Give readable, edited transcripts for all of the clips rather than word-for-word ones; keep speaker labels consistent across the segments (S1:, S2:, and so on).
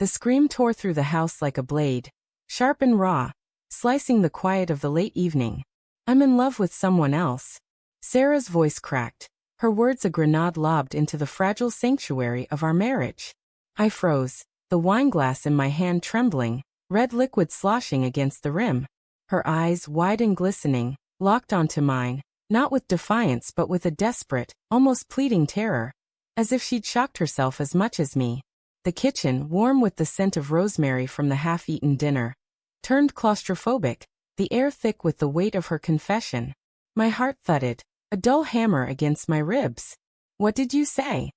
S1: The scream tore through the house like a blade, sharp and raw, slicing the quiet of the late evening. I'm in love with someone else. Sarah's voice cracked, her words a grenade lobbed into the fragile sanctuary of our marriage. I froze, the wineglass in my hand trembling, red liquid sloshing against the rim. Her eyes, wide and glistening, locked onto mine, not with defiance but with a desperate, almost pleading terror, as if she'd shocked herself as much as me. The kitchen, warm with the scent of rosemary from the half-eaten dinner, turned claustrophobic, the air thick with the weight of her confession. My heart thudded, a dull hammer against my ribs. "What did you say?"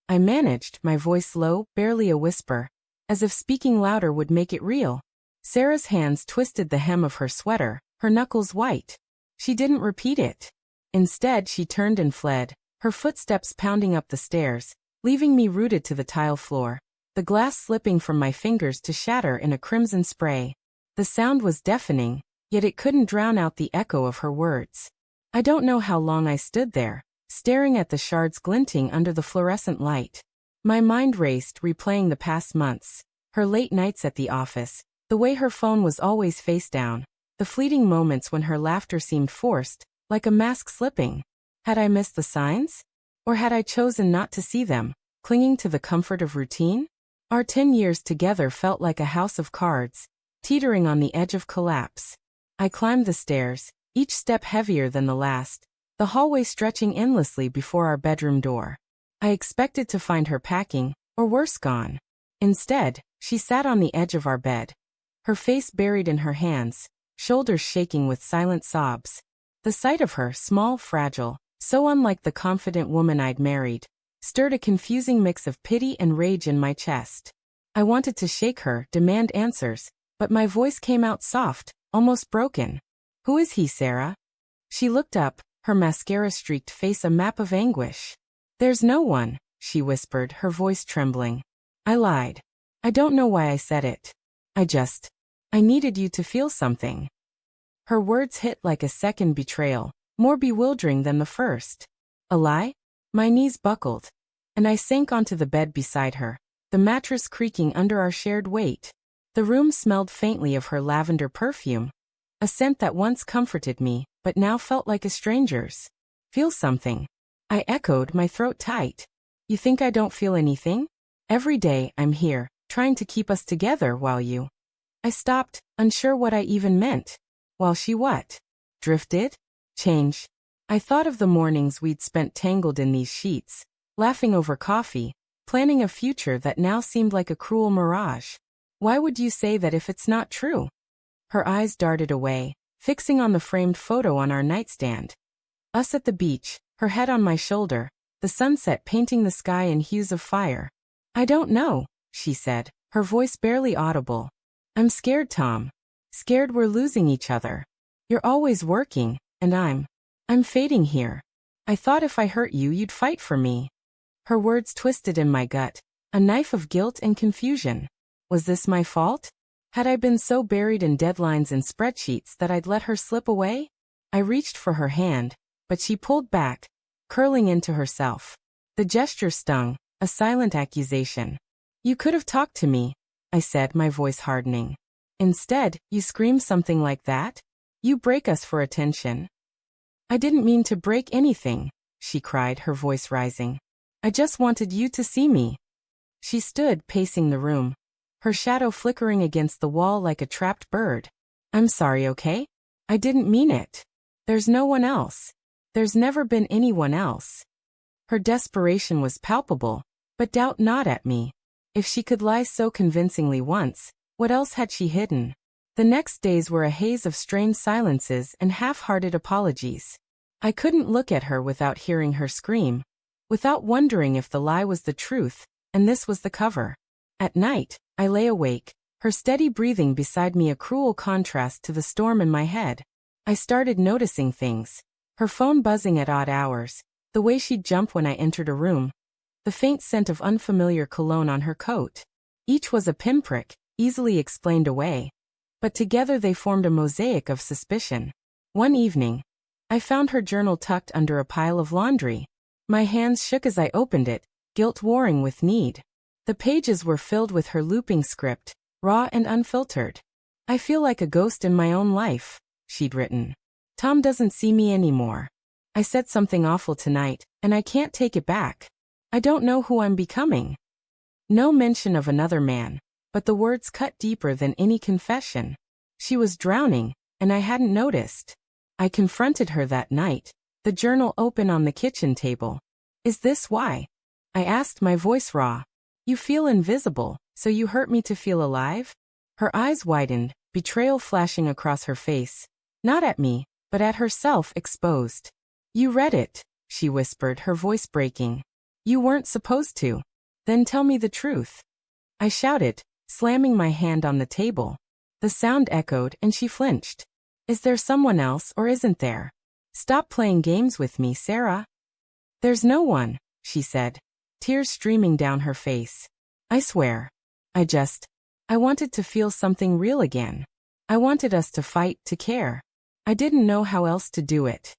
S1: I managed, my voice low, barely a whisper, as if speaking louder would make it real. Sarah's hands twisted the hem of her sweater, her knuckles white. She didn't repeat it. Instead, she turned and fled, her footsteps pounding up the stairs, leaving me rooted to the tile floor, the glass slipping from my fingers to shatter in a crimson spray. The sound was deafening, yet it couldn't drown out the echo of her words. I don't know how long I stood there, staring at the shards glinting under the fluorescent light. My mind raced, replaying the past months, her late nights at the office, the way her phone was always face down, the fleeting moments when her laughter seemed forced, like a mask slipping. Had I missed the signs? Or had I chosen not to see them, clinging to the comfort of routine? Our 10 years together felt like a house of cards, teetering on the edge of collapse. I climbed the stairs, each step heavier than the last, the hallway stretching endlessly before our bedroom door. I expected to find her packing, or worse, gone. Instead, she sat on the edge of our bed, her face buried in her hands, shoulders shaking with silent sobs. The sight of her, small, fragile, so unlike the confident woman I'd married, stirred a confusing mix of pity and rage in my chest. I wanted to shake her, demand answers, but my voice came out soft, almost broken. "Who is he, Sarah?" She looked up, her mascara-streaked face a map of anguish. "There's no one," she whispered, her voice trembling. I lied. I don't know why I said it. I needed you to feel something. Her words hit like a second betrayal, more bewildering than the first. A lie? My knees buckled, and I sank onto the bed beside her, the mattress creaking under our shared weight. The room smelled faintly of her lavender perfume, a scent that once comforted me, but now felt like a stranger's. "Feel something?" I echoed, my throat tight. "You think I don't feel anything? Every day, I'm here, trying to keep us together while you—" I stopped, unsure what I even meant. While she what? Drifted? Change? I thought of the mornings we'd spent tangled in these sheets, laughing over coffee, planning a future that now seemed like a cruel mirage. "Why would you say that if it's not true?" Her eyes darted away, fixing on the framed photo on our nightstand. Us at the beach, her head on my shoulder, the sunset painting the sky in hues of fire. "I don't know," she said, her voice barely audible. "I'm scared, Tom. Scared we're losing each other. You're always working, and I'm fading here. I thought if I hurt you, you'd fight for me." Her words twisted in my gut, a knife of guilt and confusion. Was this my fault? Had I been so buried in deadlines and spreadsheets that I'd let her slip away? I reached for her hand, but she pulled back, curling into herself. The gesture stung, a silent accusation. "You could have talked to me," I said, my voice hardening. "Instead, you scream something like that? You break us for attention." "I didn't mean to break anything," she cried, her voice rising. "I just wanted you to see me." She stood, pacing the room, her shadow flickering against the wall like a trapped bird. "I'm sorry, okay? I didn't mean it. There's no one else. There's never been anyone else." Her desperation was palpable, but doubt not at me. If she could lie so convincingly once, what else had she hidden? The next days were a haze of strained silences and half-hearted apologies. I couldn't look at her without hearing her scream, without wondering if the lie was the truth, and this was the cover. At night, I lay awake, her steady breathing beside me a cruel contrast to the storm in my head. I started noticing things. Her phone buzzing at odd hours, the way she'd jump when I entered a room, the faint scent of unfamiliar cologne on her coat. Each was a pinprick, easily explained away, but together they formed a mosaic of suspicion. One evening, I found her journal tucked under a pile of laundry. My hands shook as I opened it, guilt warring with need. The pages were filled with her looping script, raw and unfiltered. I feel like a ghost in my own life, she'd written. Tom doesn't see me anymore. I said something awful tonight, and I can't take it back. I don't know who I'm becoming. No mention of another man, but the words cut deeper than any confession. She was drowning, and I hadn't noticed. I confronted her that night, the journal open on the kitchen table. Is this why? I asked, my voice raw. You feel invisible, so you hurt me to feel alive? Her eyes widened, betrayal flashing across her face. Not at me, but at herself exposed. You read it, she whispered, her voice breaking. You weren't supposed to. Then tell me the truth. I shouted, slamming my hand on the table. The sound echoed and she flinched. Is there someone else or isn't there? Stop playing games with me, Sarah. There's no one, she said, tears streaming down her face. I swear. I wanted to feel something real again. I wanted us to fight, to care. I didn't know how else to do it.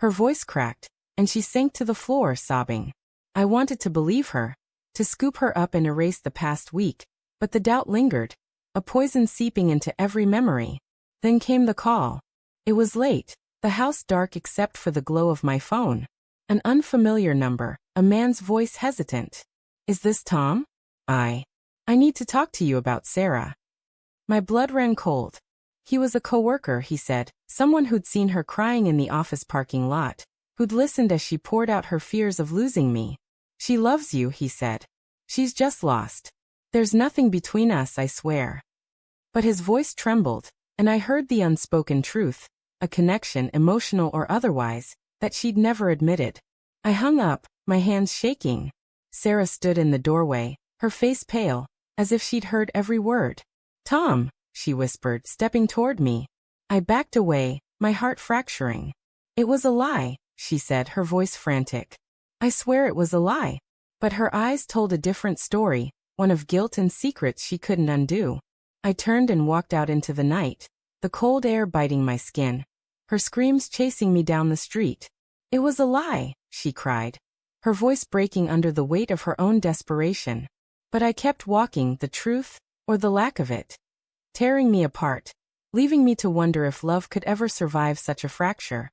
S1: Her voice cracked, and she sank to the floor, sobbing. I wanted to believe her, to scoop her up and erase the past week, but the doubt lingered, a poison seeping into every memory. Then came the call. It was late, the house dark except for the glow of my phone. An unfamiliar number, a man's voice hesitant. Is this Tom? I need to talk to you about Sarah. My blood ran cold. He was a coworker, he said, someone who'd seen her crying in the office parking lot, who'd listened as she poured out her fears of losing me. She loves you, he said. She's just lost. There's nothing between us, I swear. But his voice trembled, and I heard the unspoken truth, a connection, emotional or otherwise, that she'd never admitted. I hung up, my hands shaking. Sarah stood in the doorway, her face pale, as if she'd heard every word. Tom, she whispered, stepping toward me. I backed away, my heart fracturing. It was a lie, she said, her voice frantic. I swear it was a lie. But her eyes told a different story, one of guilt and secrets she couldn't undo. I turned and walked out into the night, the cold air biting my skin, her screams chasing me down the street. It was a lie, she cried, her voice breaking under the weight of her own desperation. But I kept walking, the truth, or the lack of it, tearing me apart, leaving me to wonder if love could ever survive such a fracture.